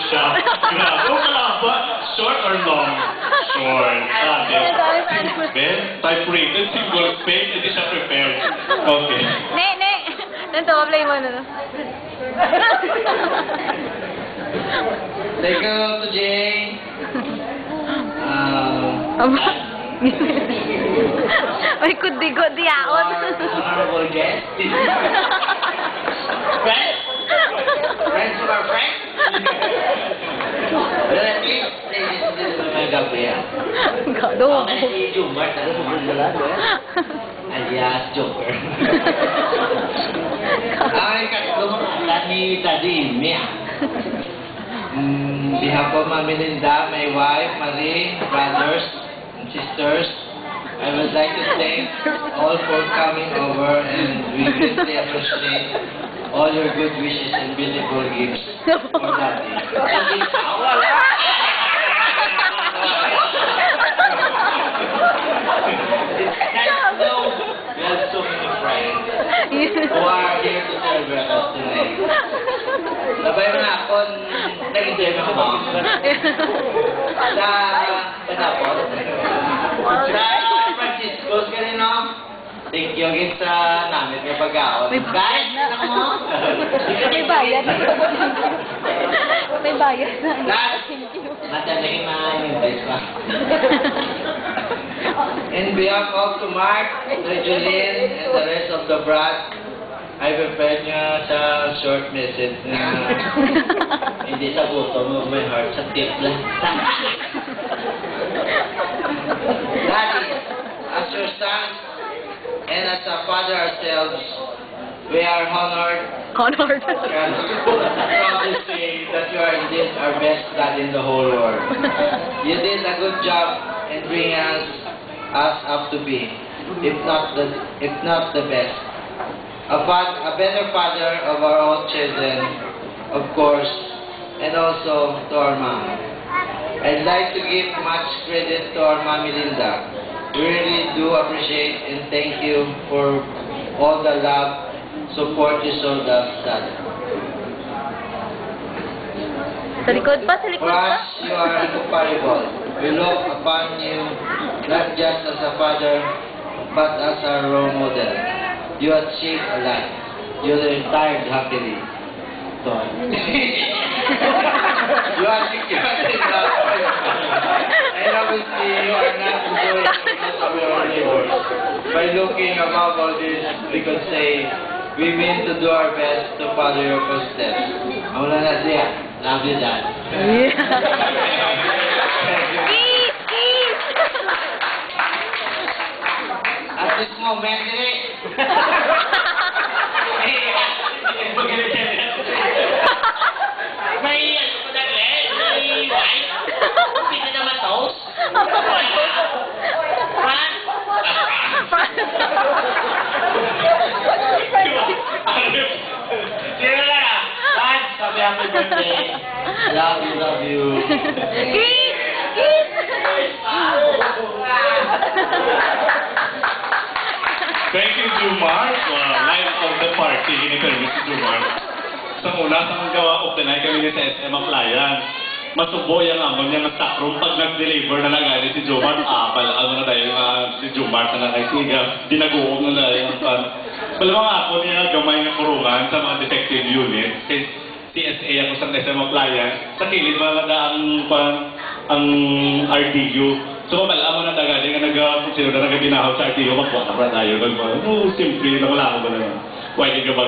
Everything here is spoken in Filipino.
siya. Grabe. O kalaba, short or long? Short. Ben, type-rated, single space, hindi siya prepared. Okay. Ne. Nanto, play mo na. Say go to Jane. Ay, kudi-kudi aon. Honorable guest. Friends? Friends who are friends? Well, at least, this is my Gabriel. Gado. Okay, si Jumar, taga sa Bulgalan, alias Joker. Ay, katulong ni Daddy Mia. Behalf of my Melinda, my wife, Marie, brothers, and sisters, I would like to thank all for coming over, and we greatly appreciate all your good wishes and beautiful gifts for Daddy. We have so many friends who are here to celebrate us tonight. Sabay mo na ako, nag-enjoy mo ako. Sa Panapot. Sa Francisco's kanino, thank you again sa namin may pag-aon. Guys, anak mo? May bayad. May bayad na. Guys, matalaking ma-invite pa. In behalf of Mark, Rejuline, and the rest of the brats, I prepared nyo sa short message na hindi sa bottom of my heart, sa tip lang. Daddy, as your sons and as a father ourselves, we are honored and proud to say that you are indeed our best dad in the whole world. You did a good job in bringing us up to be, if not the best. A better father of our own children, of course, and also to our mom. I'd like to give much credit to our mom Melinda. We really do appreciate and thank you for all the love, support you showed us, Dad. Sa likod pa, sa likod For pa. us, you are incomparable. We look upon you not just as a father, but as a role model. You achieved a lot. You retired happily. So, you are secured enough. And obviously, you are not enjoying most of your labors. By looking above all this, we could say, we mean to do our best to follow your footsteps. Ang wala na siya. Love you, Dad. Kiss! At this moment, May ano ko na rin? May white? Pina na matos? Fran? Sino na na? Fran, sabi happy birthday. love you. Kiss! Kiss! Thank you, Jumar. Life of the party, in-interview si Jumar. Sa una, sa gawa of the night kami ni sa SM Aplayan. Masubo yung amon niya ng stock room. Pag nag-deliver na nagani si Jumar, ano na tayo, si Jumar na nakasiga, dinaguom na tayo. Palamang ako niya gamay ng kurungan sa mga detective unit. CSA ako sa SM Aplayan. Sa kilid mga ang RDU. So, malaman na taga, kung sino na nagaginahaw sa RTO, magbuha na tayo. Simple, wala ako ba na yun. Pwede ka ba